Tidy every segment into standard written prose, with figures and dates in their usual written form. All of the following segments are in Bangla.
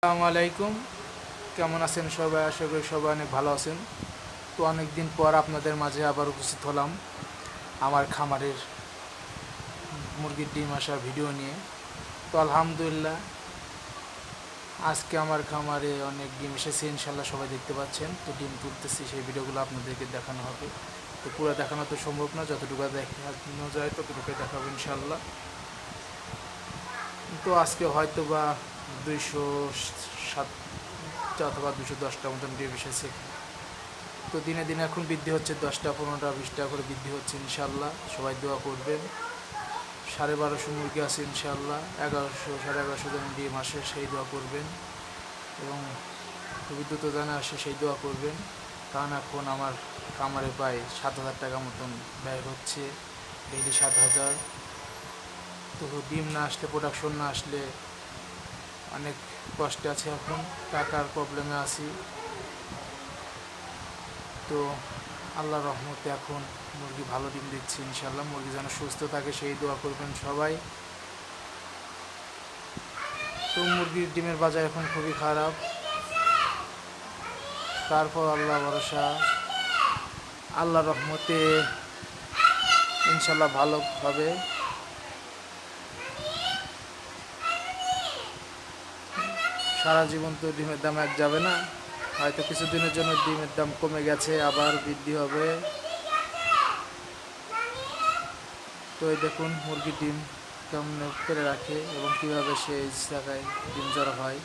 আসসালামু আলাইকুম। কেমন আছেন সবাই? আশা করি সবাই অনেক ভালো আছেন। তো অনেক দিন পর আপনাদের মাঝে আবার উপস্থিত হলাম আমার খামারের মুরগির ডিম আসার ভিডিও নিয়ে। তো আলহামদুলিল্লাহ আজকে আমার খামারে অনেক ডিম এসেছে, ইনশাল্লাহ সবাই দেখতে পাচ্ছেন। তো ডিম তুলতেছি, সেই ভিডিওগুলো আপনাদেরকে দেখানো হবে। তো পুরো দেখানো তো সম্ভব না, যতটুকু দেখানো যায় ততটুকু দেখাবো ইনশাল্লাহ। তো আজকে হয়তো বা 207 অথবা 210টার মতন ডিম এসেছে। তো দিনে দিনে এখন বৃদ্ধি হচ্ছে, 10টা 15টা 20টা করে বৃদ্ধি হচ্ছে ইনশাল্লাহ। সবাই দোয়া করবেন। 1250 মুরগি আছে ইনশাল্লাহ, 1100 1150 জন ডিম আসে, সেই দোয়া করবেন। এবং খুবই দ্রুত জানা আসে, সেই দোয়া করবেন। কারণ এখন আমার খামারে প্রায় 7,000 টাকা মতন ব্যয় হচ্ছে, ডেইলি 7,000। তো ডিম না আসলে, প্রোডাকশন না আসলে অনেক কষ্টে আছে, এখন টাকার প্রবলেমে আছি। তো আল্লাহর রহমতে এখন মুরগি ভালো ডিম দিচ্ছে ইনশাল্লাহ। মুরগি যেন সুস্থ থাকে সেই দোয়া করবেন সবাই। তো মুরগির ডিমের বাজার এখন খুবই খারাপ, তারপর আল্লাহ ভরসা, আল্লাহর রহমতে ইনশাল্লাহ ভালো হবে। সারা জীবন তো ডিমের দাম এক যাবে না, হয়তো কিছুদিনের জন্য ডিমের দাম কমে গেছে, আবার বৃদ্ধি হবে। তো এই দেখুন মুরগির ডিম কেমন করে রাখে এবং কীভাবে সেই জায়গায় ডিম জড়ো হয়।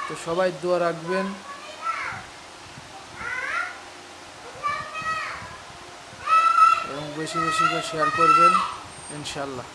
তো সবাই দোয়া রাখবেন এবং বেশি বেশি করে শেয়ার করবেন ইনশাল্লাহ।